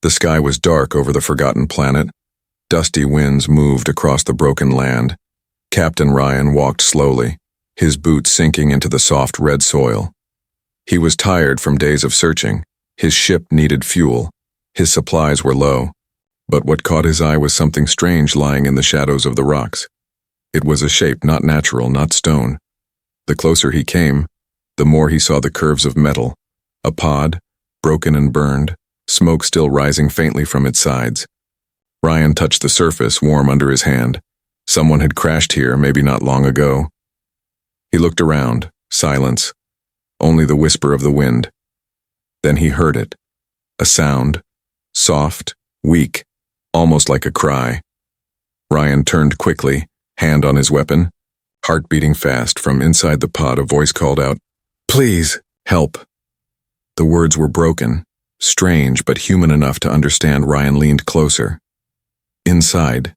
The sky was dark over the forgotten planet. Dusty winds moved across the broken land. Captain Ryan walked slowly, his boots sinking into the soft red soil. He was tired from days of searching. His ship needed fuel. His supplies were low. But what caught his eye was something strange lying in the shadows of the rocks. It was a shape not natural, not stone. The closer he came, the more he saw the curves of metal. A pod, broken and burned, smoke still rising faintly from its sides. Ryan touched the surface, warm under his hand. Someone had crashed here, maybe not long ago. He looked around, silence, only the whisper of the wind. Then he heard it, a sound, soft, weak, almost like a cry. Ryan turned quickly, hand on his weapon. Heart beating fast, from inside the pod a voice called out, "Please, help." The words were broken, strange but human enough to understand. Ryan leaned closer. Inside,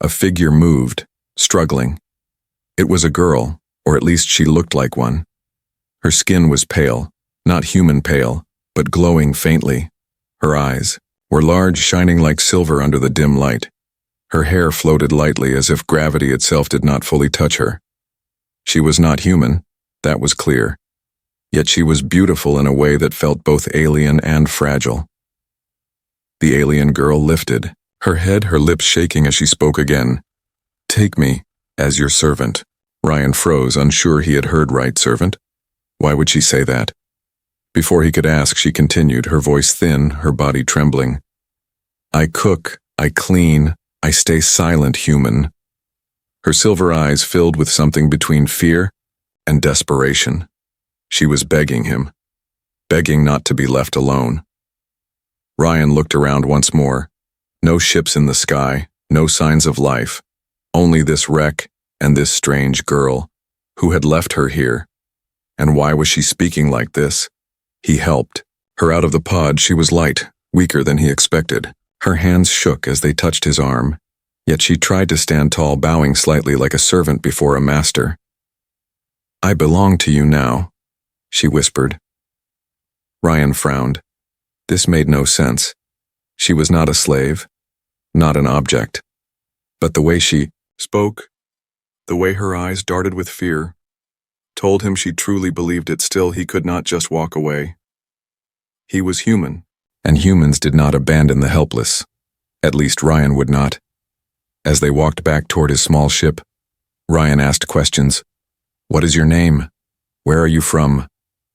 a figure moved, struggling. It was a girl, or at least she looked like one. Her skin was pale, not human pale, but glowing faintly. Her eyes were large, shining like silver under the dim light. Her hair floated lightly as if gravity itself did not fully touch her. She was not human, that was clear. Yet she was beautiful in a way that felt both alien and fragile. The alien girl lifted, her head, her lips shaking as she spoke again. "Take me, as your servant." Ryan froze, unsure he had heard right. Servant? Why would she say that? Before he could ask, she continued, her voice thin, her body trembling. "I cook, I clean, I stay silent, human." Her silver eyes filled with something between fear and desperation. She was begging him, begging not to be left alone. Ryan looked around once more. No ships in the sky, no signs of life, only this wreck and this strange girl. Who had left her here? And why was she speaking like this? He helped her out of the pod. She was light, weaker than he expected. Her hands shook as they touched his arm, yet she tried to stand tall, bowing slightly like a servant before a master. "I belong to you now," she whispered. Ryan frowned. This made no sense. She was not a slave, not an object. But the way she spoke, the way her eyes darted with fear, told him she truly believed it. Still, he could not just walk away. He was human, and humans did not abandon the helpless. At least Ryan would not. As they walked back toward his small ship, Ryan asked questions. "What is your name? Where are you from?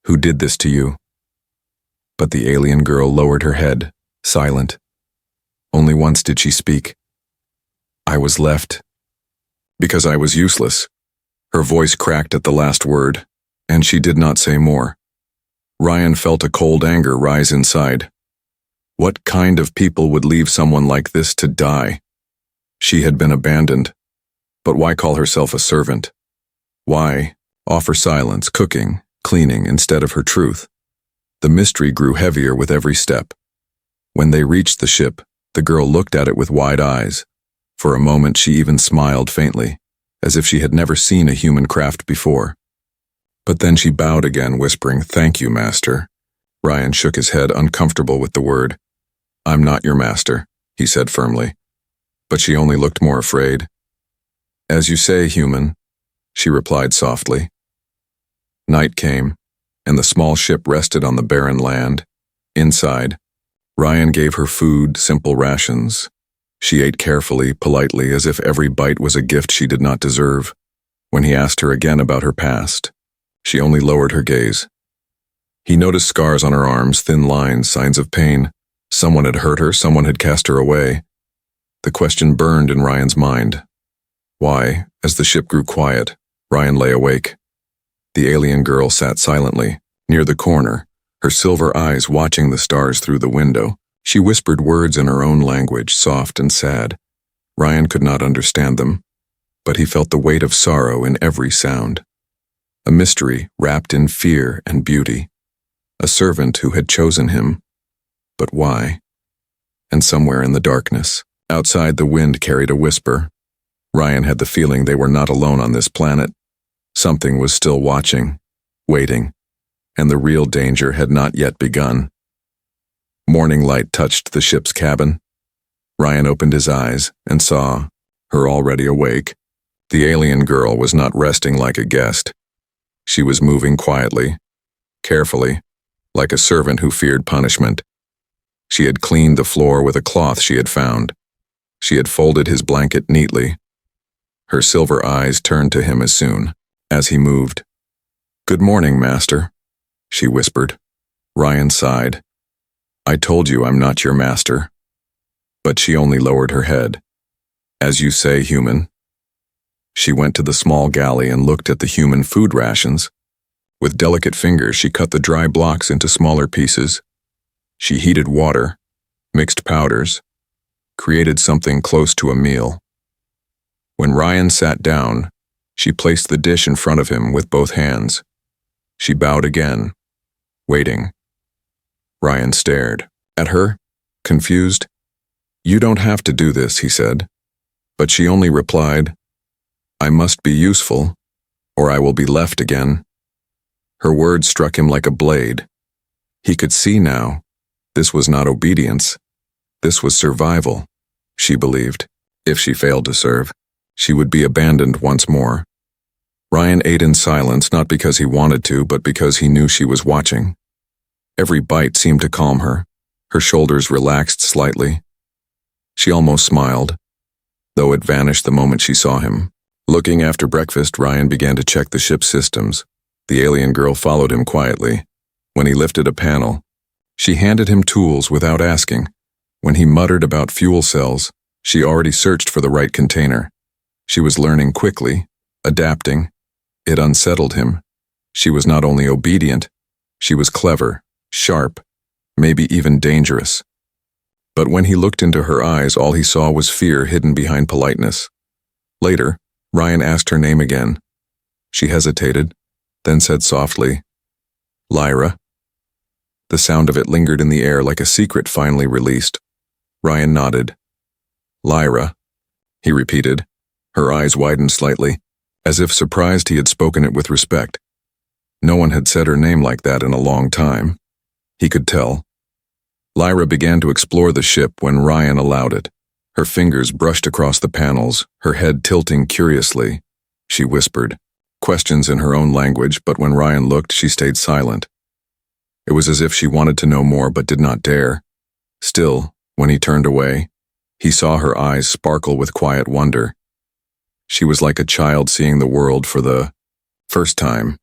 Who did this to you?" But the alien girl lowered her head, silent. Only once did she speak. "I was left because I was useless." Her voice cracked at the last word, and she did not say more. Ryan felt a cold anger rise inside. What kind of people would leave someone like this to die? She had been abandoned. But why call herself a servant? Why offer silence, cooking, cleaning instead of her truth? The mystery grew heavier with every step. When they reached the ship, the girl looked at it with wide eyes. For a moment she even smiled faintly, as if she had never seen a human craft before. But then she bowed again, whispering, "Thank you, master." Ryan shook his head, uncomfortable with the word. "I'm not your master," he said firmly. But she only looked more afraid. "As you say, human," she replied softly. Night came, and the small ship rested on the barren land. Inside, Ryan gave her food, simple rations. She ate carefully, politely, as if every bite was a gift she did not deserve. When he asked her again about her past, she only lowered her gaze. He noticed scars on her arms, thin lines, signs of pain. Someone had hurt her, someone had cast her away. The question burned in Ryan's mind. Why, as the ship grew quiet, Ryan lay awake. The alien girl sat silently, near the corner, her silver eyes watching the stars through the window. She whispered words in her own language, soft and sad. Ryan could not understand them, but he felt the weight of sorrow in every sound. A mystery wrapped in fear and beauty. A servant who had chosen him. But why? And somewhere in the darkness, outside, the wind carried a whisper. Ryan had the feeling they were not alone on this planet. Something was still watching, waiting, and the real danger had not yet begun. Morning light touched the ship's cabin. Ryan opened his eyes and saw her already awake. The alien girl was not resting like a guest. She was moving quietly, carefully, like a servant who feared punishment. She had cleaned the floor with a cloth she had found. She had folded his blanket neatly. Her silver eyes turned to him as soon as he moved. "Good morning, master," she whispered. Ryan sighed. "I told you I'm not your master." But she only lowered her head. "As you say, human." She went to the small galley and looked at the human food rations. With delicate fingers, she cut the dry blocks into smaller pieces. She heated water, mixed powders, created something close to a meal. When Ryan sat down, she placed the dish in front of him with both hands. She bowed again, waiting. Ryan stared at her, confused. "You don't have to do this," he said. But she only replied, "I must be useful, or I will be left again." Her words struck him like a blade. He could see now. This was not obedience. This was survival, she believed. If she failed to serve, she would be abandoned once more. Ryan ate in silence, not because he wanted to, but because he knew she was watching. Every bite seemed to calm her. Her shoulders relaxed slightly. She almost smiled, though it vanished the moment she saw him. Looking after breakfast, Ryan began to check the ship's systems. The alien girl followed him quietly. When he lifted a panel, she handed him tools without asking. When he muttered about fuel cells, she already searched for the right container. She was learning quickly, adapting. It unsettled him. She was not only obedient, she was clever, sharp, maybe even dangerous. But when he looked into her eyes, all he saw was fear hidden behind politeness. Later, Ryan asked her name again. She hesitated, then said softly, "Lyra." The sound of it lingered in the air like a secret finally released. Ryan nodded. "Lyra," he repeated. Her eyes widened slightly, as if surprised he had spoken it with respect. No one had said her name like that in a long time. He could tell. Lyra began to explore the ship when Ryan allowed it. Her fingers brushed across the panels, her head tilting curiously. She whispered questions in her own language, but when Ryan looked, she stayed silent. It was as if she wanted to know more but did not dare. Still, when he turned away, he saw her eyes sparkle with quiet wonder. She was like a child seeing the world for the first time,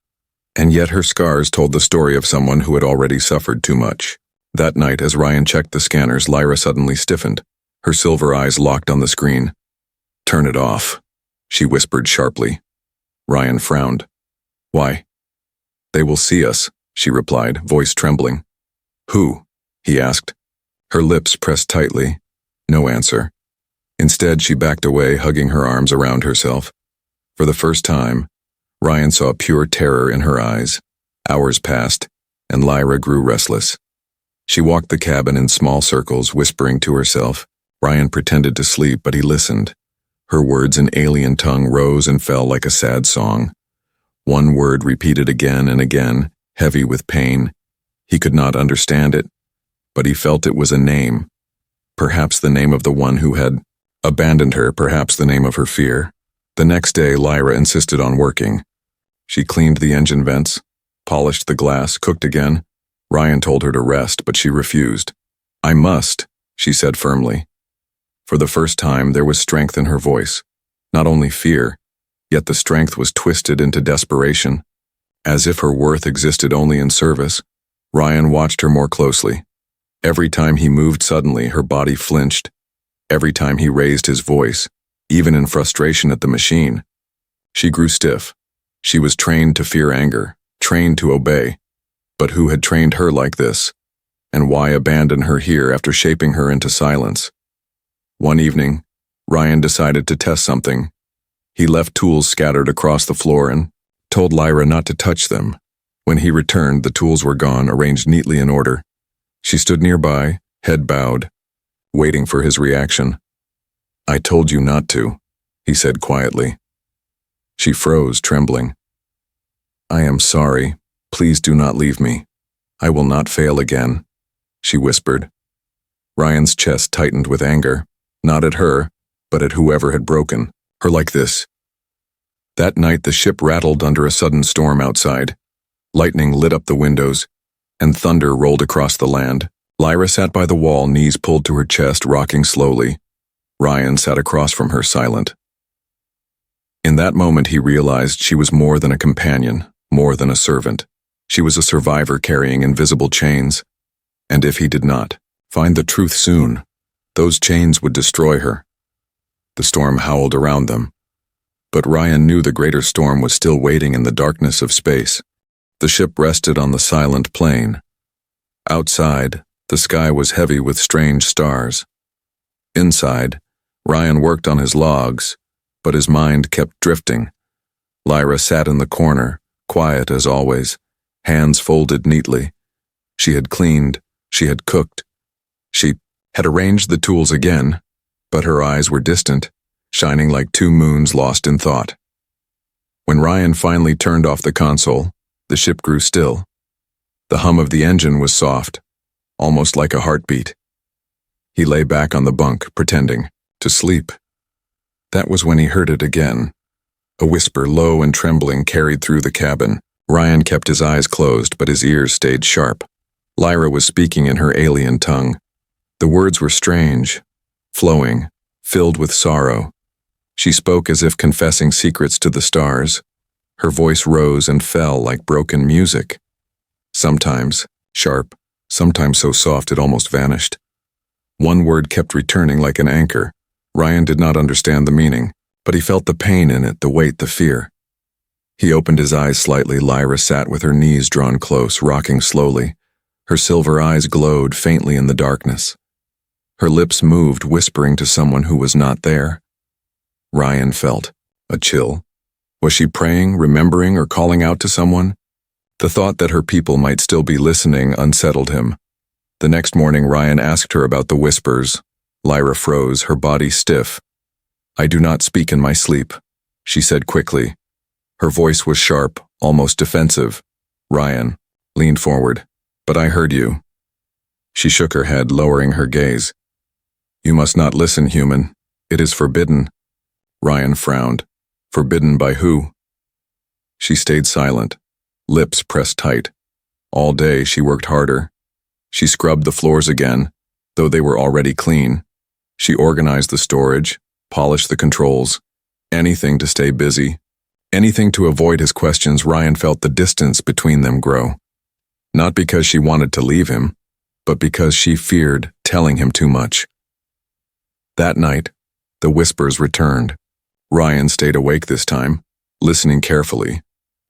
and yet her scars told the story of someone who had already suffered too much. That night, as Ryan checked the scanners, Lyra suddenly stiffened. Her silver eyes locked on the screen. "Turn it off," she whispered sharply. Ryan frowned. "Why?" "They will see us," she replied, voice trembling. "Who?" he asked. Her lips pressed tightly. No answer. Instead, she backed away, hugging her arms around herself. For the first time, Ryan saw pure terror in her eyes. Hours passed, and Lyra grew restless. She walked the cabin in small circles, whispering to herself. Ryan pretended to sleep, but he listened. Her words in alien tongue rose and fell like a sad song. One word repeated again and again, heavy with pain. He could not understand it, but he felt it was a name. Perhaps the name of the one who had abandoned her, perhaps the name of her fear. The next day, Lyra insisted on working. She cleaned the engine vents, polished the glass, cooked again. Ryan told her to rest, but she refused. "I must," she said firmly. For the first time, there was strength in her voice. Not only fear, yet the strength was twisted into desperation. As if her worth existed only in service, Ryan watched her more closely. Every time he moved suddenly, her body flinched. Every time he raised his voice, even in frustration at the machine, she grew stiff. She was trained to fear anger, trained to obey. But who had trained her like this? And why abandon her here after shaping her into silence? One evening, Ryan decided to test something. He left tools scattered across the floor and told Lyra not to touch them. When he returned, the tools were gone, arranged neatly in order. She stood nearby, head bowed, waiting for his reaction. "I told you not to," he said quietly. She froze, trembling. "I am sorry. Please do not leave me. I will not fail again." she whispered. Ryan's chest tightened with anger, not at her, but at whoever had broken her like this. That night the ship rattled under a sudden storm outside. Lightning lit up the windows, and thunder rolled across the land. Lyra sat by the wall, knees pulled to her chest, rocking slowly. Ryan sat across from her, silent. In that moment he realized she was more than a companion, more than a servant. She was a survivor carrying invisible chains, and if he did not find the truth soon, those chains would destroy her. The storm howled around them, but Ryan knew the greater storm was still waiting in the darkness of space. The ship rested on the silent plain. Outside, the sky was heavy with strange stars. Inside, Ryan worked on his logs, but his mind kept drifting. Lyra sat in the corner, quiet as always, hands folded neatly. She had cleaned, she had cooked, she had arranged the tools again, but her eyes were distant, shining like two moons lost in thought. When Ryan finally turned off the console, the ship grew still. The hum of the engine was soft, almost like a heartbeat. He lay back on the bunk, pretending to sleep. That was when he heard it again. A whisper, low and trembling, carried through the cabin. Ryan kept his eyes closed, but his ears stayed sharp. Lyra was speaking in her alien tongue. The words were strange, flowing, filled with sorrow. She spoke as if confessing secrets to the stars. Her voice rose and fell like broken music. Sometimes sharp, sometimes so soft it almost vanished. One word kept returning like an anchor. Ryan did not understand the meaning, but he felt the pain in it, the weight, the fear. He opened his eyes slightly. Lyra sat with her knees drawn close, rocking slowly. Her silver eyes glowed faintly in the darkness. Her lips moved, whispering to someone who was not there. Ryan felt a chill. Was she praying, remembering, or calling out to someone? The thought that her people might still be listening unsettled him. The next morning, Ryan asked her about the whispers. Lyra froze, her body stiff. "I do not speak in my sleep," she said quickly. Her voice was sharp, almost defensive. Ryan leaned forward. "But I heard you." She shook her head, lowering her gaze. "You must not listen, human. It is forbidden." Ryan frowned. "Forbidden by who?" She stayed silent, lips pressed tight. All day she worked harder. She scrubbed the floors again, though they were already clean. She organized the storage, polished the controls, anything to stay busy, anything to avoid his questions. Ryan felt the distance between them grow. Not because she wanted to leave him, but because she feared telling him too much. That night, the whispers returned. Ryan stayed awake this time, listening carefully.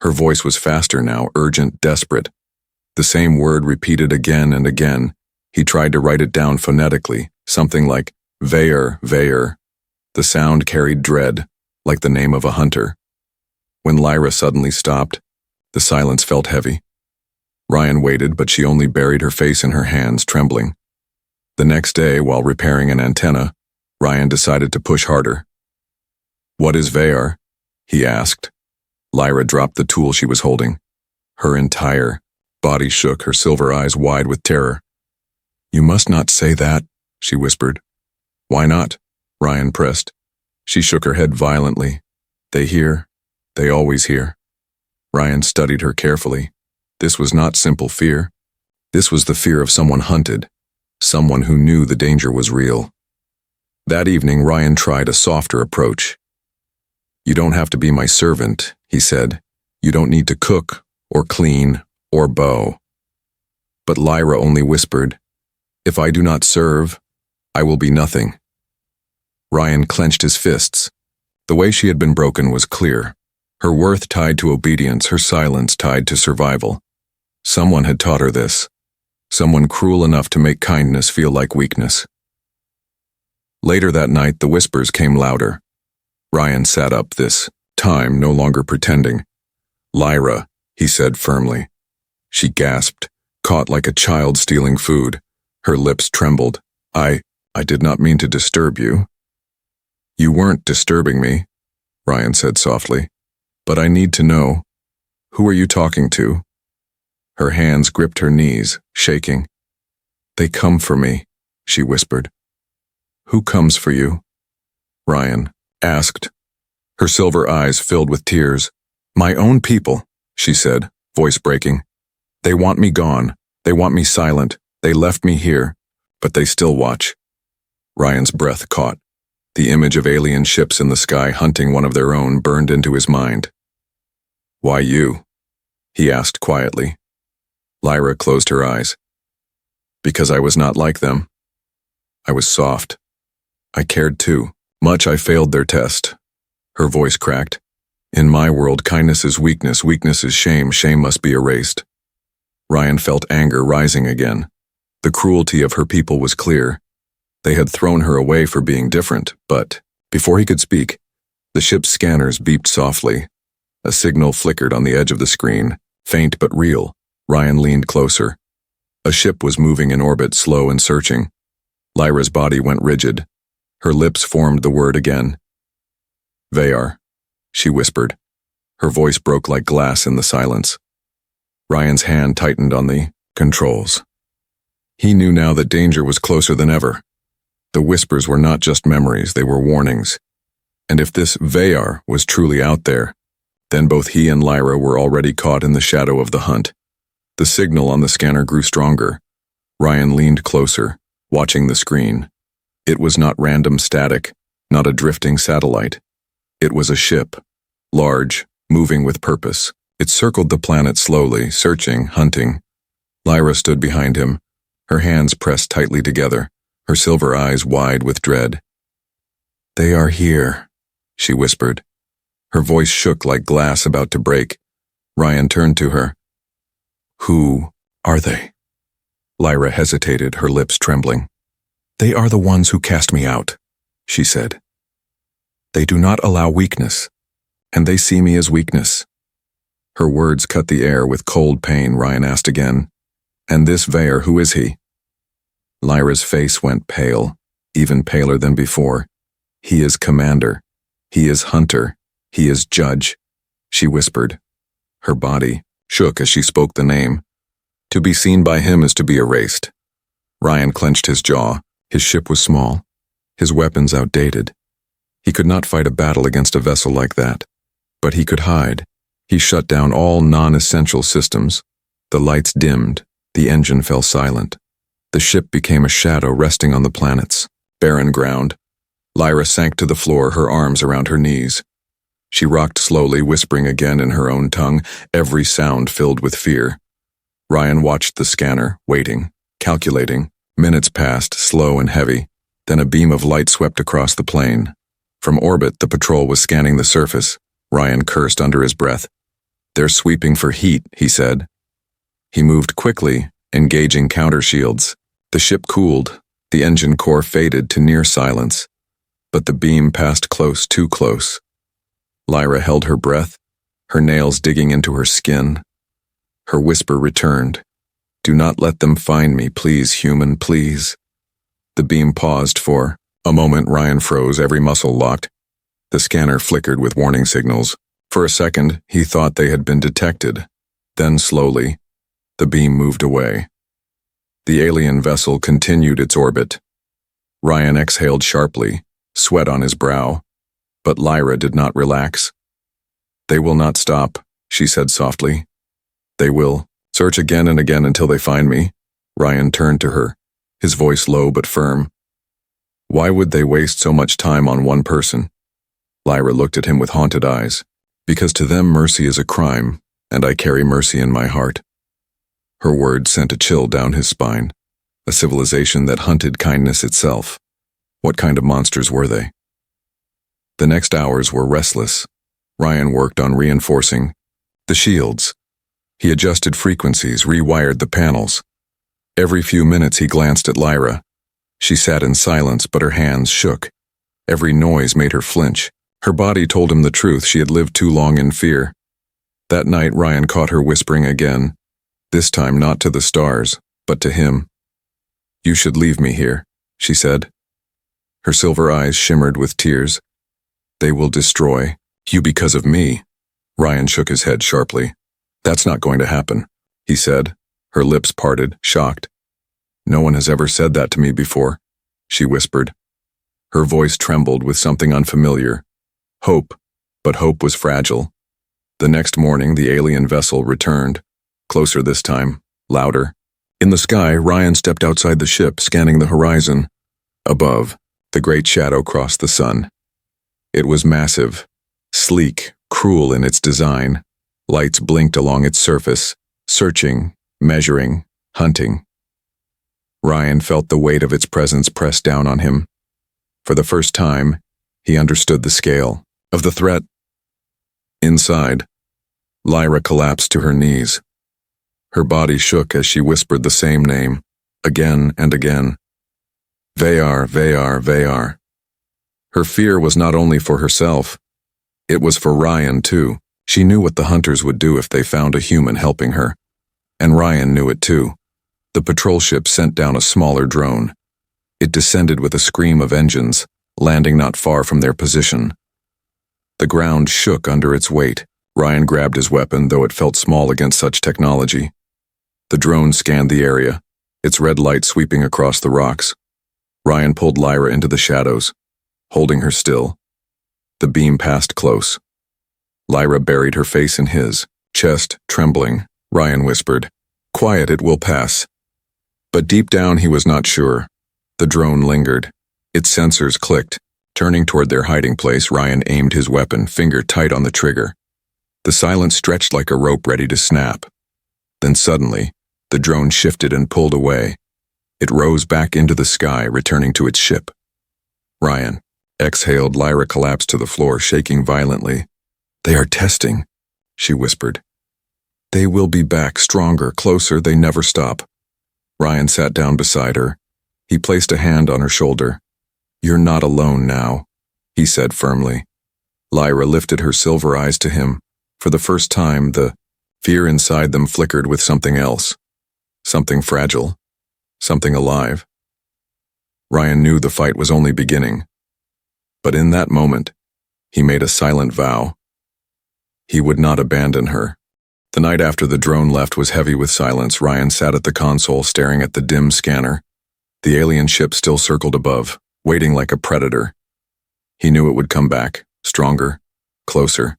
Her voice was faster now, urgent, desperate. The same word repeated again and again. He tried to write it down phonetically, something like Veer, Veer. The sound carried dread, like the name of a hunter. When Lyra suddenly stopped, the silence felt heavy. Ryan waited, but she only buried her face in her hands, trembling. The next day, while repairing an antenna, Ryan decided to push harder. "What is Veer?" he asked. Lyra dropped the tool she was holding. Her entire body shook, her silver eyes wide with terror. "You must not say that," she whispered. "Why not?" Ryan pressed. She shook her head violently. "They hear. They always hear." Ryan studied her carefully. This was not simple fear. This was the fear of someone hunted, someone who knew the danger was real. That evening, Ryan tried a softer approach. "You don't have to be my servant," he said. "You don't need to cook, or clean, or bow." But Lyra only whispered, "If I do not serve, I will be nothing." Ryan clenched his fists. The way she had been broken was clear. Her worth tied to obedience, her silence tied to survival. Someone had taught her this. Someone cruel enough to make kindness feel like weakness. Later that night, the whispers came louder. Ryan sat up, this time no longer pretending. "Lyra," he said firmly. She gasped, caught like a child stealing food. Her lips trembled. I did not mean to disturb you." "You weren't disturbing me," Ryan said softly. "But I need to know. Who are you talking to?" Her hands gripped her knees, shaking. They come for me, she whispered. Who comes for you? Ryan asked. Her silver eyes filled with tears. My own people, she said, voice breaking. They want me gone. They want me silent. They left me here, but they still watch. Ryan's breath caught. The image of alien ships in the sky hunting one of their own burned into his mind. Why you? He asked quietly. Lyra closed her eyes. Because I was not like them. I was soft. I cared too. Much I failed their test. Her voice cracked. In my world, kindness is weakness, weakness is shame, shame must be erased. Ryan felt anger rising again. The cruelty of her people was clear. They had thrown her away for being different, but, before he could speak, the ship's scanners beeped softly. A signal flickered on the edge of the screen, faint but real. Ryan leaned closer. A ship was moving in orbit, slow and searching. Lyra's body went rigid. Her lips formed the word again. Vayar, she whispered. Her voice broke like glass in the silence. Ryan's hand tightened on the controls. He knew now that danger was closer than ever. The whispers were not just memories, they were warnings. And if this Vayar was truly out there, then both he and Lyra were already caught in the shadow of the hunt. The signal on the scanner grew stronger. Ryan leaned closer, watching the screen. It was not random static, not a drifting satellite. It was a ship, large, moving with purpose. It circled the planet slowly, searching, hunting. Lyra stood behind him, her hands pressed tightly together, her silver eyes wide with dread. They are here, she whispered. Her voice shook like glass about to break. Ryan turned to her. Who are they? Lyra hesitated, her lips trembling. They are the ones who cast me out, she said. They do not allow weakness, and they see me as weakness. Her words cut the air with cold pain. Ryan asked again, And this Vayar, who is he? Lyra's face went pale, even paler than before. He is commander. He is hunter. He is judge, she whispered. Her body shook as she spoke the name. To be seen by him is to be erased. Ryan clenched his jaw. His ship was small, his weapons outdated. He could not fight a battle against a vessel like that. But he could hide. He shut down all non-essential systems. The lights dimmed. The engine fell silent. The ship became a shadow resting on the planet's barren ground. Lyra sank to the floor, her arms around her knees. She rocked slowly, whispering again in her own tongue, every sound filled with fear. Ryan watched the scanner, waiting, calculating. Minutes passed, slow and heavy. Then a beam of light swept across the plane. From orbit, the patrol was scanning the surface. Ryan cursed under his breath. They're sweeping for heat, he said. He moved quickly, engaging counter shields. The ship cooled. The engine core faded to near silence. But the beam passed close, too close. Lyra held her breath, her nails digging into her skin. Her whisper returned. Do not let them find me, please, human, please. The beam paused for a moment. Ryan froze, every muscle locked. The scanner flickered with warning signals. For a second, he thought they had been detected. Then slowly, the beam moved away. The alien vessel continued its orbit. Ryan exhaled sharply, sweat on his brow. But Lyra did not relax. They will not stop, she said softly. They will search again and again until they find me. Ryan turned to her, his voice low but firm. Why would they waste so much time on one person? Lyra looked at him with haunted eyes. Because to them mercy is a crime, and I carry mercy in my heart. Her words sent a chill down his spine. A civilization that hunted kindness itself. What kind of monsters were they? The next hours were restless. Ryan worked on reinforcing the shields. He adjusted frequencies, rewired the panels. Every few minutes he glanced at Lyra. She sat in silence, but her hands shook. Every noise made her flinch. Her body told him the truth. She had lived too long in fear. That night Ryan caught her whispering again, this time not to the stars, but to him. You should leave me here, she said. Her silver eyes shimmered with tears. They will destroy you because of me. Ryan shook his head sharply. That's not going to happen, he said, her lips parted, shocked. No one has ever said that to me before, she whispered. Her voice trembled with something unfamiliar. Hope, but hope was fragile. The next morning, the alien vessel returned, closer this time, louder. In the sky, Ryan stepped outside the ship, scanning the horizon. Above, the great shadow crossed the sun. It was massive, sleek, cruel in its design. Lights blinked along its surface, searching, measuring, hunting. Ryan felt the weight of its presence press down on him. For the first time, he understood the scale of the threat. Inside, Lyra collapsed to her knees. Her body shook as she whispered the same name, again and again. Vayar, Vayar, Vayar. Her fear was not only for herself, it was for Ryan too. She knew what the hunters would do if they found a human helping her. And Ryan knew it too. The patrol ship sent down a smaller drone. It descended with a scream of engines, landing not far from their position. The ground shook under its weight. Ryan grabbed his weapon, though it felt small against such technology. The drone scanned the area, its red light sweeping across the rocks. Ryan pulled Lyra into the shadows, holding her still. The beam passed close. Lyra buried her face in his, chest trembling. Ryan whispered, "Quiet, it will pass." But deep down he was not sure. The drone lingered. Its sensors clicked. Turning toward their hiding place, Ryan aimed his weapon, finger tight on the trigger. The silence stretched like a rope ready to snap. Then suddenly, the drone shifted and pulled away. It rose back into the sky, returning to its ship. Ryan exhaled. Lyra collapsed to the floor, shaking violently. "They are testing," she whispered. "They will be back, stronger, closer, they never stop." Ryan sat down beside her. He placed a hand on her shoulder. "You're not alone now," he said firmly. Lyra lifted her silver eyes to him. For the first time, the fear inside them flickered with something else. Something fragile. Something alive. Ryan knew the fight was only beginning. But in that moment, he made a silent vow. He would not abandon her. The night after the drone left was heavy with silence. Ryan sat at the console, staring at the dim scanner. The alien ship still circled above, waiting like a predator. He knew it would come back, stronger, closer.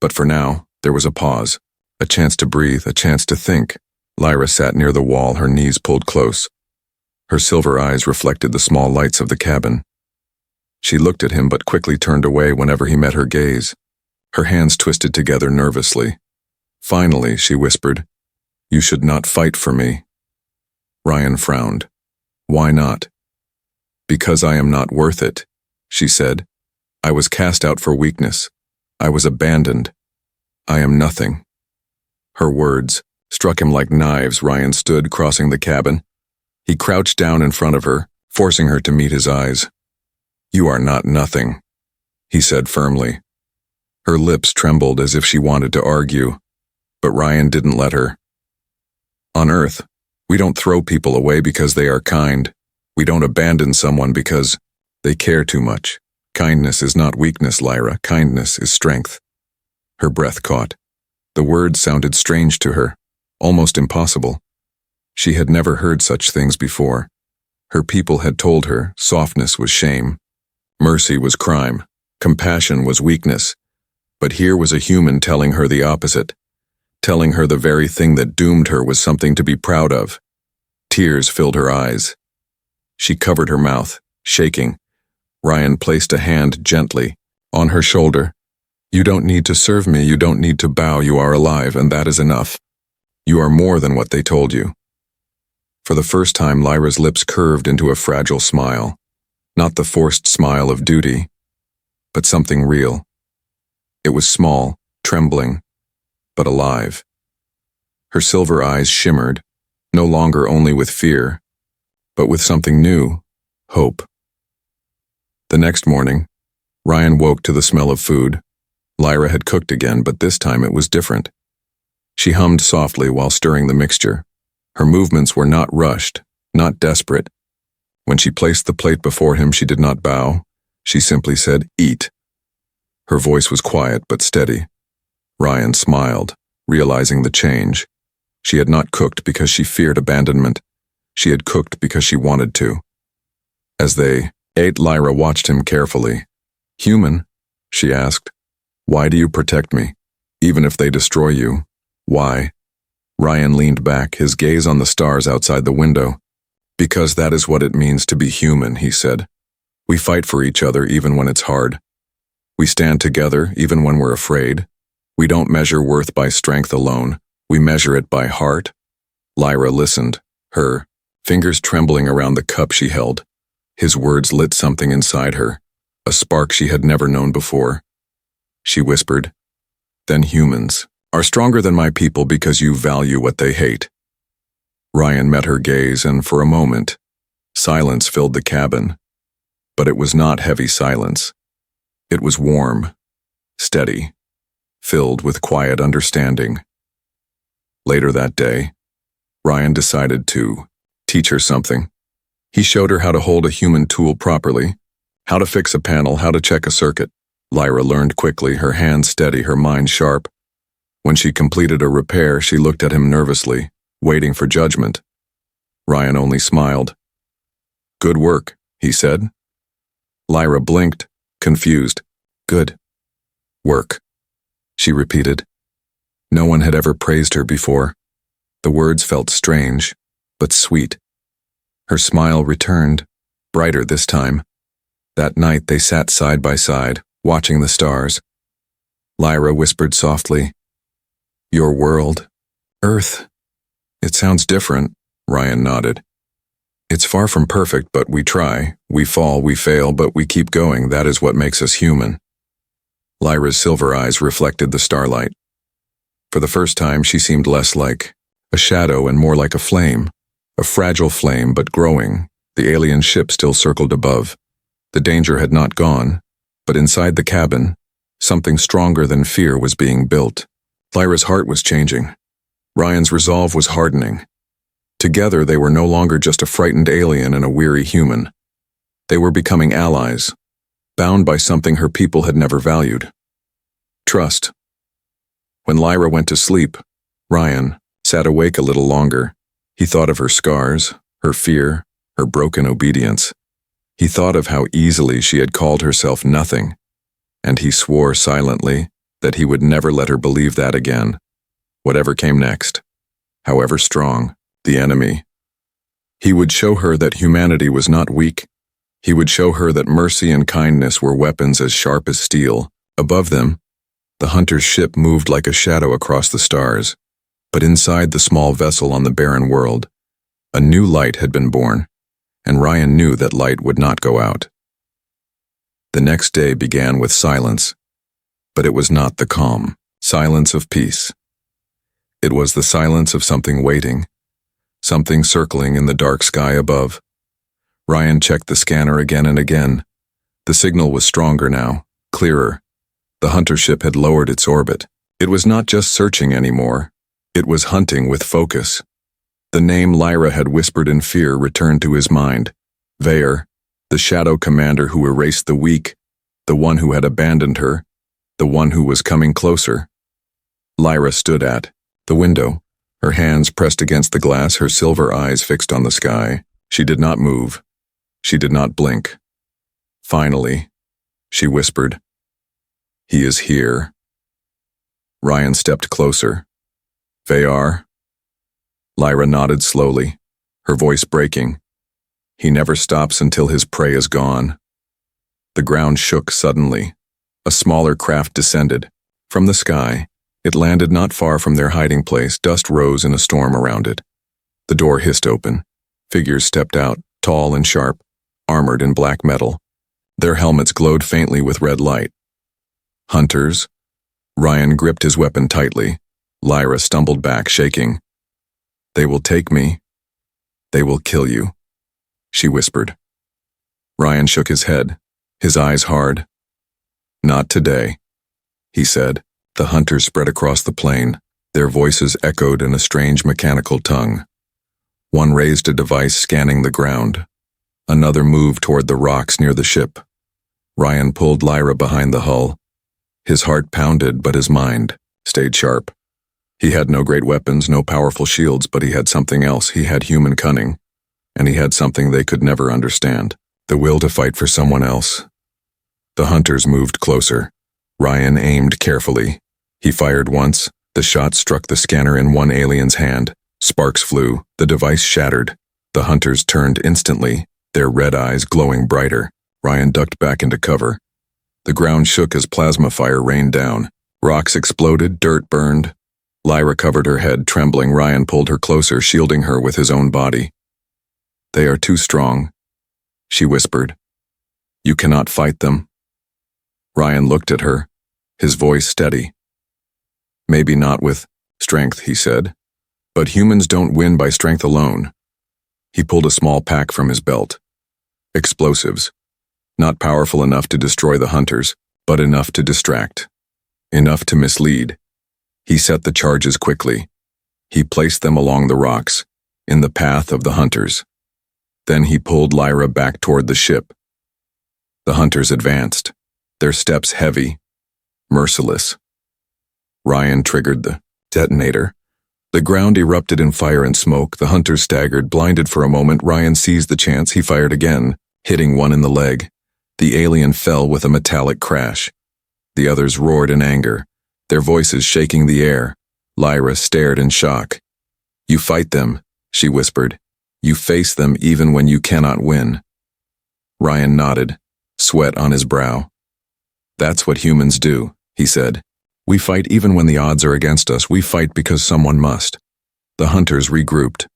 But for now, there was a pause, a chance to breathe, a chance to think. Lyra sat near the wall, her knees pulled close. Her silver eyes reflected the small lights of the cabin. She looked at him but quickly turned away whenever he met her gaze. Her hands twisted together nervously. Finally, she whispered, "You should not fight for me." Ryan frowned. "Why not?" "Because I am not worth it," she said. "I was cast out for weakness. I was abandoned. I am nothing." Her words struck him like knives. Ryan stood, crossing the cabin. He crouched down in front of her, forcing her to meet his eyes. "You are not nothing," he said firmly. Her lips trembled as if she wanted to argue, but Ryan didn't let her. "On Earth, we don't throw people away because they are kind. We don't abandon someone because they care too much. Kindness is not weakness, Lyra. Kindness is strength." Her breath caught. The words sounded strange to her, almost impossible. She had never heard such things before. Her people had told her softness was shame, mercy was crime, compassion was weakness. But here was a human telling her the opposite, telling her the very thing that doomed her was something to be proud of. Tears filled her eyes. She covered her mouth, shaking. Ryan placed a hand gently on her shoulder. "You don't need to serve me, you don't need to bow, you are alive, and that is enough. You are more than what they told you." For the first time, Lyra's lips curved into a fragile smile. Not the forced smile of duty, but something real. It was small, trembling, but alive. Her silver eyes shimmered, no longer only with fear, but with something new, hope. The next morning, Ryan woke to the smell of food. Lyra had cooked again, but this time it was different. She hummed softly while stirring the mixture. Her movements were not rushed, not desperate. When she placed the plate before him, she did not bow. She simply said, "Eat." Her voice was quiet but steady. Ryan smiled, realizing the change. She had not cooked because she feared abandonment. She had cooked because she wanted to. As they ate, Lyra watched him carefully. "Human?" she asked. "Why do you protect me? Even if they destroy you, why?" Ryan leaned back, his gaze on the stars outside the window. "Because that is what it means to be human," he said. "We fight for each other even when it's hard. We stand together even when we're afraid. We don't measure worth by strength alone. We measure it by heart." Lyra listened, her fingers trembling around the cup she held. His words lit something inside her, a spark she had never known before. She whispered, "Then humans are stronger than my people because you value what they hate." Ryan met her gaze, and for a moment, silence filled the cabin. But it was not heavy silence. It was warm, steady, filled with quiet understanding. Later that day, Ryan decided to teach her something. He showed her how to hold a human tool properly, how to fix a panel, how to check a circuit. Lyra learned quickly, her hands steady, her mind sharp. When she completed a repair, she looked at him nervously, waiting for judgment. Ryan only smiled. "Good work," he said. Lyra blinked, confused. "Good work," she repeated. No one had ever praised her before. The words felt strange, but sweet. Her smile returned, brighter this time. That night they sat side by side, watching the stars. Lyra whispered softly, "Your world, Earth. It sounds different," Ryan nodded. "It's far from perfect, but we try. We fall, we fail, but we keep going. That is what makes us human." Lyra's silver eyes reflected the starlight. For the first time, she seemed less like a shadow and more like a flame. A fragile flame, but growing. The alien ship still circled above. The danger had not gone, but inside the cabin, something stronger than fear was being built. Lyra's heart was changing. Ryan's resolve was hardening. Together, they were no longer just a frightened alien and a weary human. They were becoming allies, bound by something her people had never valued: trust. When Lyra went to sleep, Ryan sat awake a little longer. He thought of her scars, her fear, her broken obedience. He thought of how easily she had called herself nothing, and he swore silently that he would never let her believe that again. Whatever came next, however strong the enemy, he would show her that humanity was not weak. He would show her that mercy and kindness were weapons as sharp as steel. Above them, the hunter's ship moved like a shadow across the stars. But inside the small vessel on the barren world, a new light had been born, and Ryan knew that light would not go out. The next day began with silence, but it was not the calm silence of peace. It was the silence of something waiting, something circling in the dark sky above. Ryan checked the scanner again and again. The signal was stronger now, clearer. The hunter ship had lowered its orbit. It was not just searching anymore. It was hunting with focus. The name Lyra had whispered in fear returned to his mind. Vaer, the shadow commander who erased the weak, the one who had abandoned her, the one who was coming closer. Lyra stood at the window, her hands pressed against the glass, her silver eyes fixed on the sky. She did not move. She did not blink. Finally, she whispered, "He is here." Ryan stepped closer. "Vaer?" Lyra nodded slowly, her voice breaking. "He never stops until his prey is gone." The ground shook suddenly. A smaller craft descended. From the sky, it landed not far from their hiding place. Dust rose in a storm around it. The door hissed open. Figures stepped out, tall and sharp, armored in black metal. Their helmets glowed faintly with red light. Hunters? Ryan gripped his weapon tightly. Lyra stumbled back, shaking. "They will take me. They will kill you," she whispered. Ryan shook his head, his eyes hard. "Not today," he said. The hunters spread across the plain. Their voices echoed in a strange mechanical tongue. One raised a device scanning the ground. Another moved toward the rocks near the ship. Ryan pulled Lyra behind the hull. His heart pounded, but his mind stayed sharp. He had no great weapons, no powerful shields, but he had something else. He had human cunning. and he had something they could never understand, the will to fight for someone else. The hunters moved closer. Ryan aimed carefully. He fired once. The shot struck the scanner in one alien's hand. Sparks flew. The device shattered. The hunters turned instantly, their red eyes glowing brighter. Ryan ducked back into cover. The ground shook as plasma fire rained down. Rocks exploded, dirt burned. Lyra covered her head, trembling. Ryan pulled her closer, shielding her with his own body. "They are too strong," she whispered. "You cannot fight them." Ryan looked at her, his voice steady. "Maybe not with strength," he said. "But humans don't win by strength alone." He pulled a small pack from his belt. Explosives. Not powerful enough to destroy the hunters, but enough to distract. Enough to mislead. He set the charges quickly. He placed them along the rocks, in the path of the hunters. Then he pulled Lyra back toward the ship. The hunters advanced, their steps heavy, merciless. Ryan triggered the detonator. The ground erupted in fire and smoke. The hunters staggered, blinded for a moment. Ryan seized the chance. He fired again, hitting one in the leg. The alien fell with a metallic crash. The others roared in anger, their voices shaking the air. Lyra stared in shock. "You fight them," she whispered. "You face them even when you cannot win." Ryan nodded, sweat on his brow. "That's what humans do," he said. "We fight even when the odds are against us. We fight because someone must." The hunters regrouped.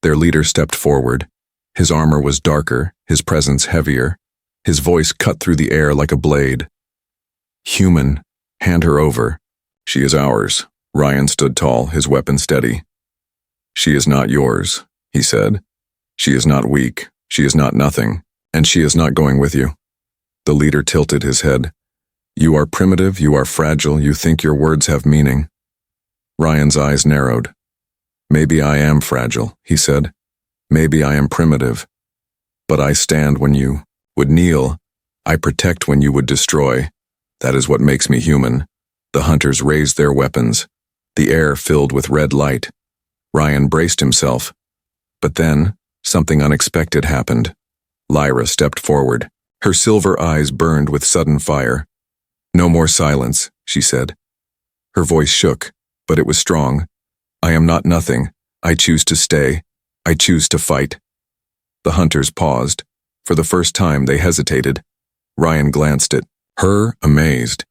Their leader stepped forward. His armor was darker, his presence heavier. His voice cut through the air like a blade. "Human, hand her over. She is ours." Ryan stood tall, his weapon steady. "She is not yours," he said. "She is not weak. She is not nothing. And she is not going with you." The leader tilted his head. "You are primitive, you are fragile, you think your words have meaning." Ryan's eyes narrowed. "Maybe I am fragile," he said. "Maybe I am primitive. But I stand when you would kneel. I protect when you would destroy. That is what makes me human." The hunters raised their weapons. The air filled with red light. Ryan braced himself. But then, something unexpected happened. Lyra stepped forward. Her silver eyes burned with sudden fire. "No more silence," she said. Her voice shook, but it was strong. "I am not nothing. I choose to stay. I choose to fight." The hunters paused. For the first time, they hesitated. Ryan glanced at her, amazed.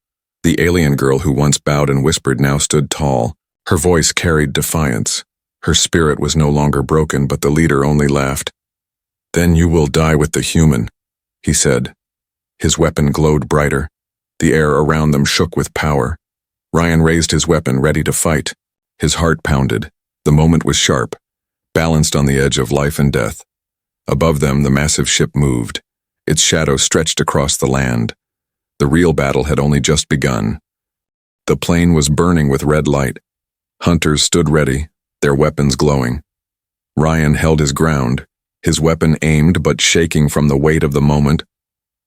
The alien girl who once bowed and whispered now stood tall. Her voice carried defiance. Her spirit was no longer broken, but the leader only laughed. "Then you will die with the human," he said. His weapon glowed brighter. The air around them shook with power. Ryan raised his weapon, ready to fight. His heart pounded. The moment was sharp, balanced on the edge of life and death. Above them, the massive ship moved. Its shadow stretched across the land. The real battle had only just begun. The plane was burning with red light. Hunters stood ready, their weapons glowing. Ryan held his ground, his weapon aimed but shaking from the weight of the moment.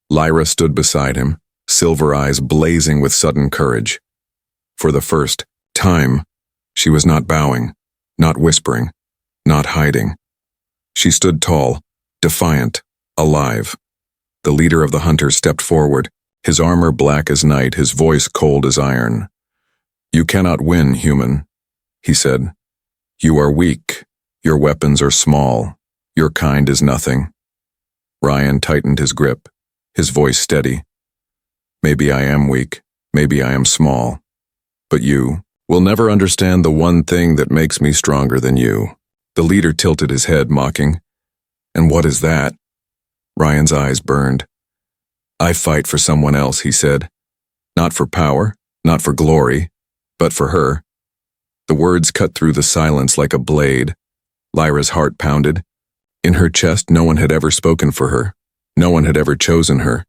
Lyra stood beside him, silver eyes blazing with sudden courage. For the first time, she was not bowing, not whispering, not hiding. She stood tall, defiant, alive. The leader of the hunters stepped forward, his armor black as night, his voice cold as iron. "You cannot win, human," he said. "You are weak. Your weapons are small. Your kind is nothing." Ryan tightened his grip, his voice steady. "Maybe I am weak. Maybe I am small. But you will never understand the one thing that makes me stronger than you." The leader tilted his head, mocking. "And what is that?" Ryan's eyes burned. "I fight for someone else," he said. "Not for power, not for glory, but for her." The words cut through the silence like a blade. Lyra's heart pounded. In her chest, no one had ever spoken for her. No one had ever chosen her.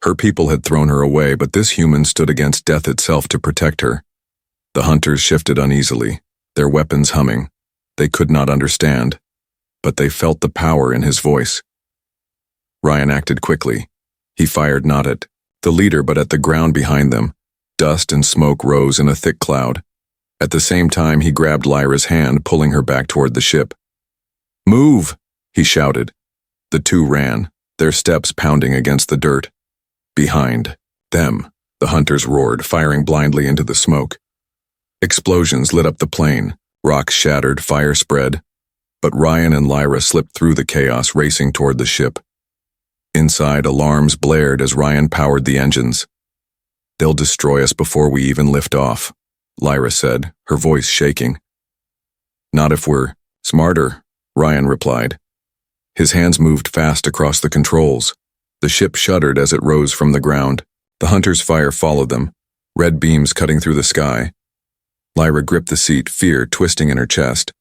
Her people had thrown her away, but this human stood against death itself to protect her. The hunters shifted uneasily, their weapons humming. They could not understand, but they felt the power in his voice. Ryan acted quickly. He fired not at the leader but at the ground behind them. Dust and smoke rose in a thick cloud. At the same time, he grabbed Lyra's hand, pulling her back toward the ship. "Move!" he shouted. The two ran, their steps pounding against the dirt. Behind them, the hunters roared, firing blindly into the smoke. Explosions lit up the plain, rocks shattered, fire spread, but Ryan and Lyra slipped through the chaos, racing toward the ship. Inside, alarms blared as Ryan powered the engines. "They'll destroy us before we even lift off," Lyra said, her voice shaking. "Not if we're smarter," Ryan replied. His hands moved fast across the controls. The ship shuddered as it rose from the ground. The hunters' fire followed them, red beams cutting through the sky. Lyra gripped the seat, fear twisting in her chest.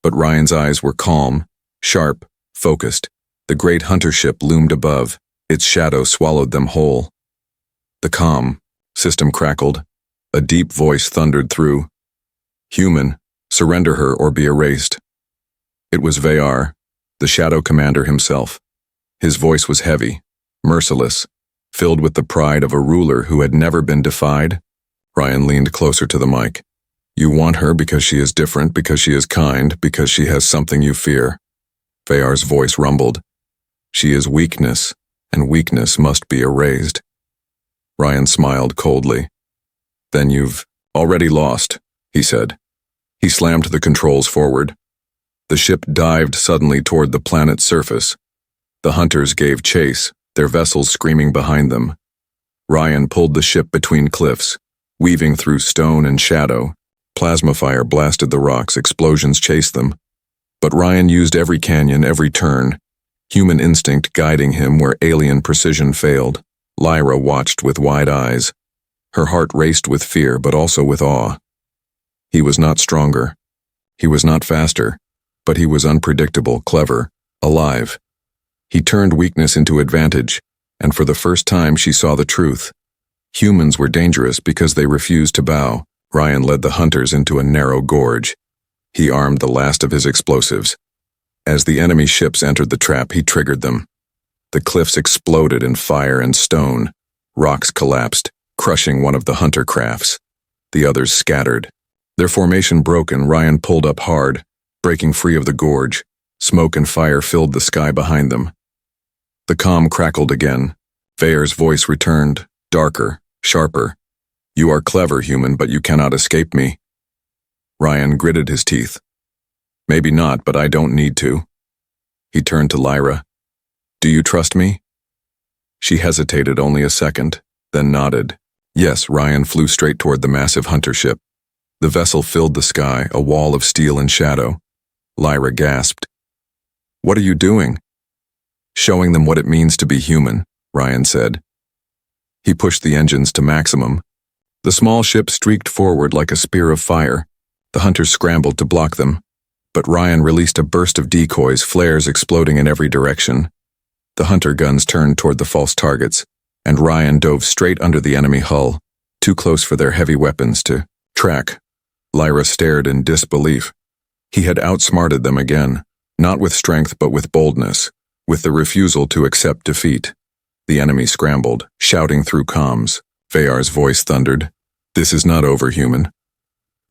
But Ryan's eyes were calm, sharp, focused. The great hunter ship loomed above. Its shadow swallowed them whole. The comm system crackled. A deep voice thundered through. "Human, surrender her or be erased." It was Vayar, the shadow commander himself. His voice was heavy, merciless, filled with the pride of a ruler who had never been defied. Ryan leaned closer to the mic. "You want her because she is different, because she is kind, because she has something you fear." Vayar's voice rumbled. "She is weakness, and weakness must be erased." Ryan smiled coldly. "Then you've already lost," he said. He slammed the controls forward. The ship dived suddenly toward the planet's surface. The hunters gave chase, their vessels screaming behind them. Ryan pulled the ship between cliffs, weaving through stone and shadow. Plasma fire blasted the rocks, explosions chased them. But Ryan used every canyon, every turn, human instinct guiding him where alien precision failed. Lyra watched with wide eyes. Her heart raced with fear, but also with awe. He was not stronger. He was not faster, but he was unpredictable, clever, alive. He turned weakness into advantage, and for the first time she saw the truth. Humans were dangerous because they refused to bow. Ryan led the hunters into a narrow gorge. He armed the last of his explosives. As the enemy ships entered the trap, he triggered them. The cliffs exploded in fire and stone. Rocks collapsed, crushing one of the hunter crafts. The others scattered. Their formation broken, Ryan pulled up hard, breaking free of the gorge. Smoke and fire filled the sky behind them. The comm crackled again. Vayar's voice returned, darker, sharper. "You are clever, human, but you cannot escape me." Ryan gritted his teeth. "Maybe not, but I don't need to." He turned to Lyra. "Do you trust me?" She hesitated only a second, then nodded. Yes. Ryan flew straight toward the massive hunter ship. The vessel filled the sky, a wall of steel and shadow. Lyra gasped. "What are you doing?" "Showing them what it means to be human," Ryan said. He pushed the engines to maximum. The small ship streaked forward like a spear of fire. The hunters scrambled to block them, but Ryan released a burst of decoys, flares exploding in every direction. The hunter guns turned toward the false targets, and Ryan dove straight under the enemy hull, too close for their heavy weapons to track. Lyra stared in disbelief. He had outsmarted them again, not with strength but with boldness, with the refusal to accept defeat. The enemy scrambled, shouting through comms. Vayar's voice thundered. "This is not over, human."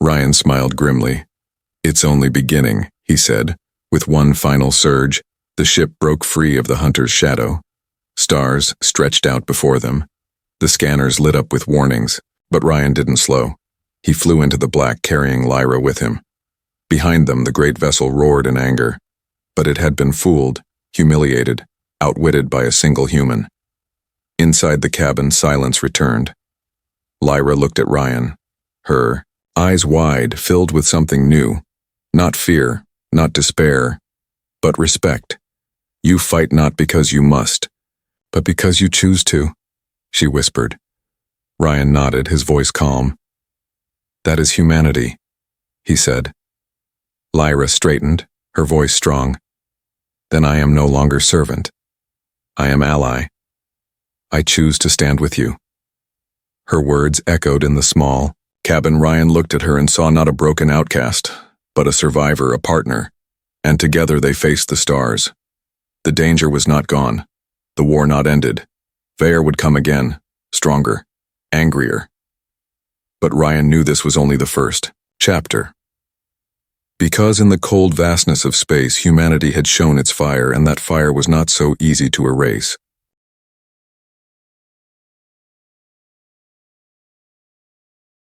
Ryan smiled grimly. "It's only beginning," he said. With one final surge, the ship broke free of the hunter's shadow. Stars stretched out before them. The scanners lit up with warnings, but Ryan didn't slow. He flew into the black, carrying Lyra with him. Behind them, the great vessel roared in anger. But it had been fooled, humiliated, outwitted by a single human. Inside the cabin, silence returned. Lyra looked at Ryan, her eyes wide, filled with something new. Not fear, not despair, but respect. "You fight not because you must, but because you choose to," she whispered. Ryan nodded, his voice calm. "That is humanity," he said. Lyra straightened, her voice strong. "Then I am no longer servant. I am ally. I choose to stand with you." Her words echoed in the small cabin. Ryan looked at her and saw not a broken outcast, but a survivor, a partner, and together they faced the stars. The danger was not gone, the war not ended. Vayar would come again, stronger, angrier. But Ryan knew this was only the first chapter. Because in the cold vastness of space, humanity had shown its fire, and that fire was not so easy to erase.